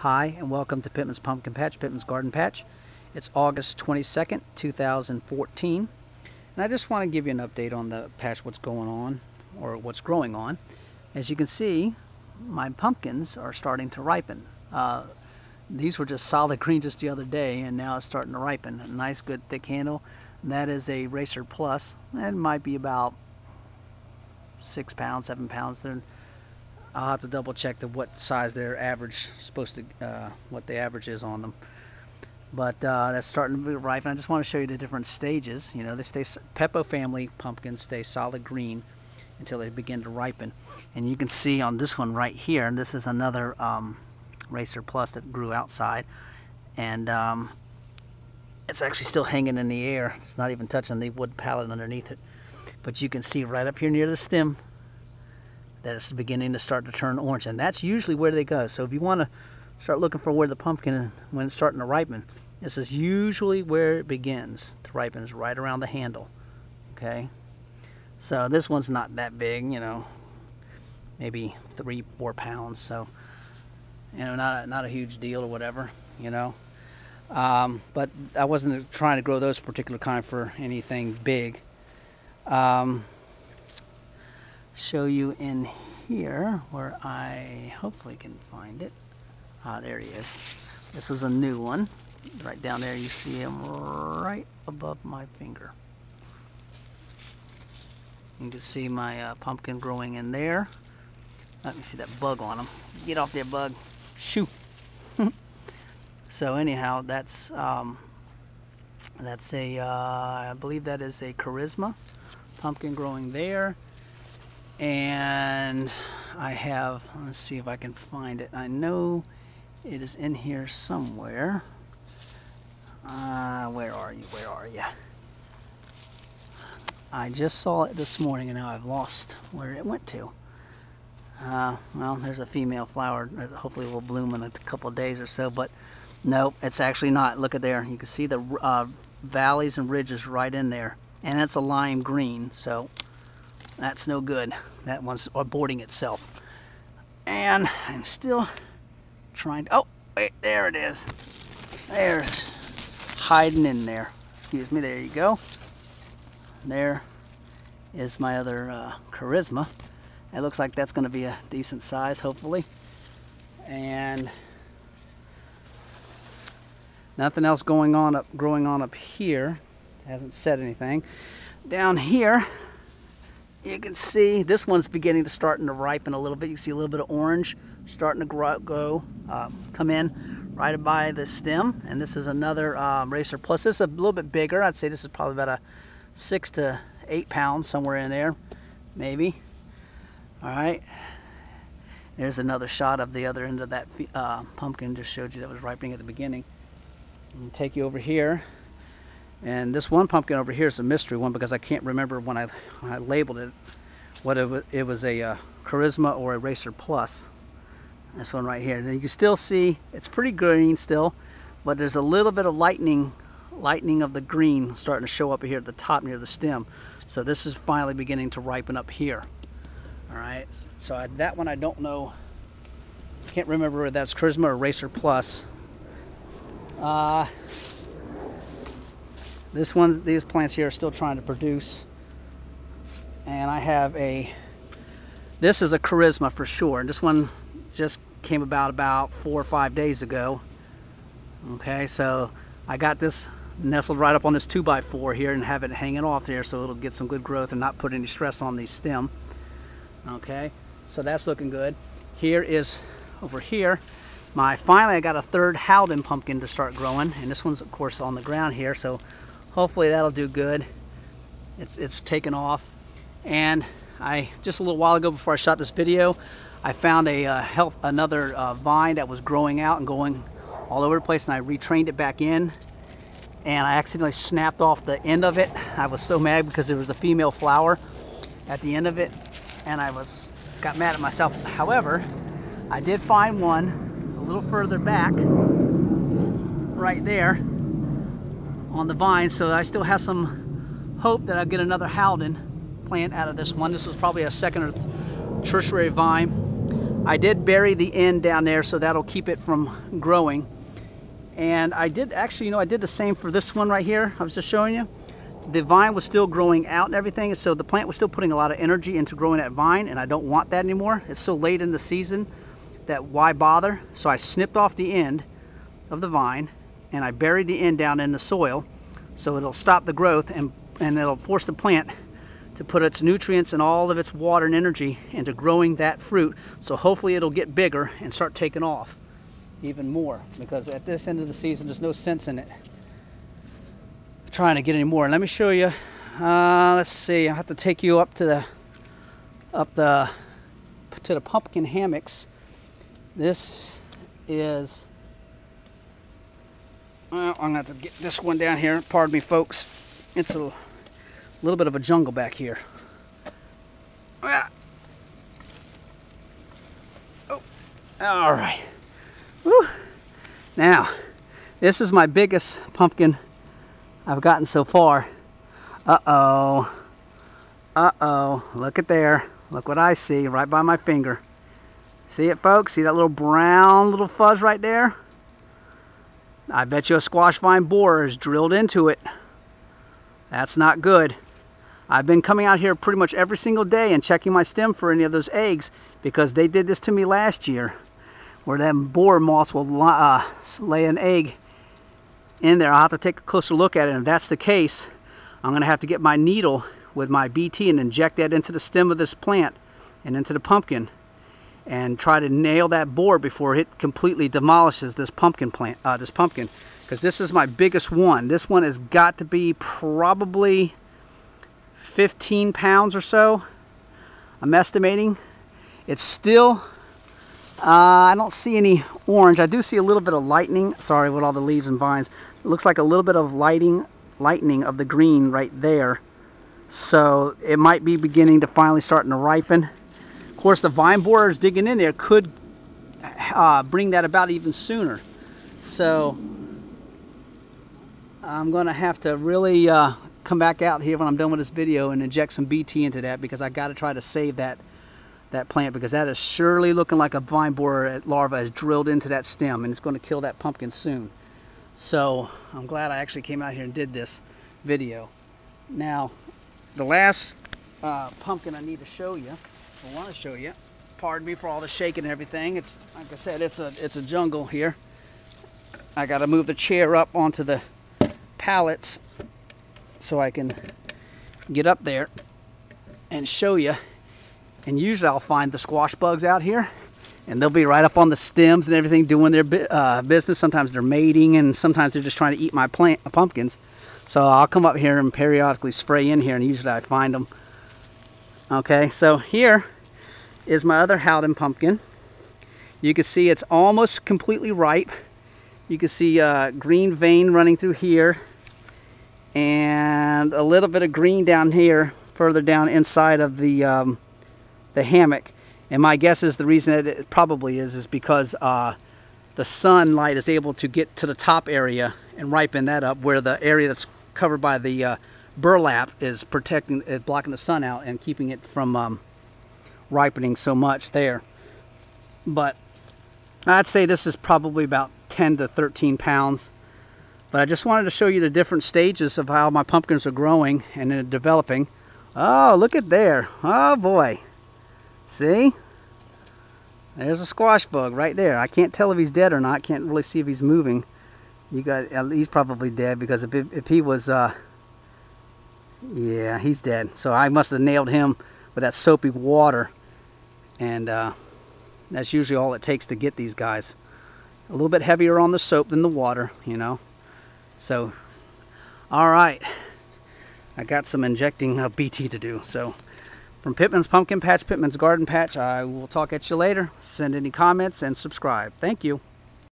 Hi, and welcome to Pittman's Pumpkin Patch, Pittman's Garden Patch. It's August 22nd, 2014, and I just want to give you an update on the patch, what's going on, or what's growing on. As you can see, my pumpkins are starting to ripen. These were just solid green just the other day, and now it's starting to ripen. A nice, good, thick handle. That is a Racer Plus. It might be about 6 pounds, 7 pounds. I'll have to double check what size their average what the average is on them. But that's starting to be ripe, and I just want to show you the different stages. You know, they stay Peppo family pumpkins stay solid green until they begin to ripen. And you can see on this one right here, this is another Racer Plus that grew outside, and it's actually still hanging in the air. It's not even touching the wood pallet underneath it. But you can see right up here near the stem that it's beginning to start to turn orange, and that's usually where they go. So if you want to start looking for where the pumpkin, when it's starting to ripen, this is usually where it begins to ripen, is right around the handle. Okay, so this one's not that big, you know, maybe 3-4 pounds, so you know, not a huge deal or whatever, you know. But I wasn't trying to grow those particular kind for anything big. Show you in here where I hopefully can find it. There he is. This is a new one. Right down there, you see him right above my finger. You can see my pumpkin growing in there. Let me see that bug on him. Get off there, bug. Shoo. So anyhow, that's a I believe that is a charisma pumpkin growing there. And I have, let's see if I can find it. I know it is in here somewhere. Where are you? Where are you? I just saw it this morning, and now I've lost where it went to. Well, there's a female flower that hopefully will bloom in a couple of days or so, but nope, it's actually not. Look at there. You can see the valleys and ridges right in there, and it's a lime green, so that's no good. That one's aborting itself. And I'm still trying to, oh, wait, there it is. There's hiding in there. Excuse me, there you go. There is my other charisma. It looks like that's going to be a decent size, hopefully. And nothing else growing on up here. Hasn't said anything. Down here, you can see this one's beginning to ripen a little bit. You can see a little bit of orange starting to come in right by the stem. And this is another Racer Plus. This is a little bit bigger. I'd say this is probably about a 6 to 8 pounds, somewhere in there, maybe. All right. There's another shot of the other end of that pumpkin. Just showed you that was ripening at the beginning. I'll take you over here. And this one pumpkin over here is a mystery one, because I can't remember when I labeled it whether it was a charisma or a Racer Plus. This one right here. And you can still see it's pretty green still, but there's a little bit of lightening of the green starting to show up here at the top near the stem. So this is finally beginning to ripen up here. All right. So that one I don't know. Can't remember whether that's charisma or Racer Plus. These plants here are still trying to produce, and I have this is a charisma for sure, and this one just came about 4 or 5 days ago. Okay, so I got this nestled right up on this 2x4 here and have it hanging off there so it'll get some good growth and not put any stress on the stem. Okay, so that's looking good. Here is over here. Finally I got a third Howden pumpkin to start growing, and this one's of course on the ground here, so hopefully that'll do good. It's taken off. And just a little while ago before I shot this video, I found another vine that was growing out and going all over the place, and I retrained it back in, and I accidentally snapped off the end of it. I was so mad because there was a female flower at the end of it, and got mad at myself. However, I did find one a little further back right there on the vine, so I still have some hope that I'll get another Howden plant out of this one. This was probably a second or tertiary vine I did bury the end down there, so that'll keep it from growing. And I did actually, I did the same for this one right here. I was just showing you. The vine was still growing out and everything, so the plant was still putting a lot of energy into growing that vine, and I don't want that anymore. It's so late in the season that why bother? So I snipped off the end of the vine, and I buried the end down in the soil, so it'll stop the growth and it'll force the plant to put its nutrients and all of its water and energy into growing that fruit. So hopefully it'll get bigger and start taking off even more, because at this end of the season there's no sense in it trying to get any more. Let me show you. Let's see. I have to take you up to the pumpkin hammocks. This is. Well, I'm gonna have to get this one down here. Pardon me, folks. It's a little bit of a jungle back here. Oh, all right. Woo. Now, this is my biggest pumpkin I've gotten so far. Uh-oh. Uh-oh. Look at there. Look what I see right by my finger. See it, folks? See that little brown little fuzz right there? I bet you a squash vine borer is drilled into it. That's not good. I've been coming out here pretty much every single day and checking my stem for any of those eggs, because they did this to me last year, where them borer moths will lay an egg in there. I'll have to take a closer look at it, and if that's the case, I'm going to have to get my needle with my BT and inject that into the stem of this plant and into the pumpkin, and try to nail that borer before it completely demolishes this pumpkin plant, because this is my biggest one. This one has got to be probably 15 pounds or so, I'm estimating. It's still, I don't see any orange. I do see a little bit of lightning, sorry, with all the leaves and vines. It looks like a little bit of lightning of the green right there. So it might be beginning to finally starting to ripen. Of course, the vine borers digging in there could bring that about even sooner. So I'm going to have to really come back out here when I'm done with this video and inject some BT into that, because I got to try to save that plant, because that is surely looking like a vine borer larva has drilled into that stem, and it's going to kill that pumpkin soon. So I'm glad I actually came out here and did this video. Now, the last pumpkin I need to show you, I want to show you, pardon me for all the shaking and everything. It's like I said, it's a jungle here. I got to move the chair up onto the pallets so I can get up there and show you. And usually I'll find the squash bugs out here, and they'll be right up on the stems and everything doing their business. Sometimes they're mating, and sometimes they're just trying to eat my pumpkins. So I'll come up here and periodically spray in here, and usually I find them. Okay, so here is my other Howden pumpkin. You can see it's almost completely ripe. You can see a green vein running through here, and a little bit of green down here, further down inside of the hammock. And my guess is the reason that it probably is because the sunlight is able to get to the top area and ripen that up, where the area that's covered by the burlap is blocking the sun out and keeping it from ripening so much there. But I'd say this is probably about 10 to 13 pounds. But I just wanted to show you the different stages of how my pumpkins are growing and developing. Oh, look at there. Oh boy. See? There's a squash bug right there. I can't tell if he's dead or not. Can't really see if he's moving. You guys, he's probably dead, because if he was, yeah, he's dead. So I must have nailed him with that soapy water, and that's usually all it takes to get these guys. A little bit heavier on the soap than the water, you know. So, all right, I got some injecting BT to do. So, from Pittman's Pumpkin Patch, Pittman's Garden Patch, I will talk at you later. Send any comments and subscribe. Thank you.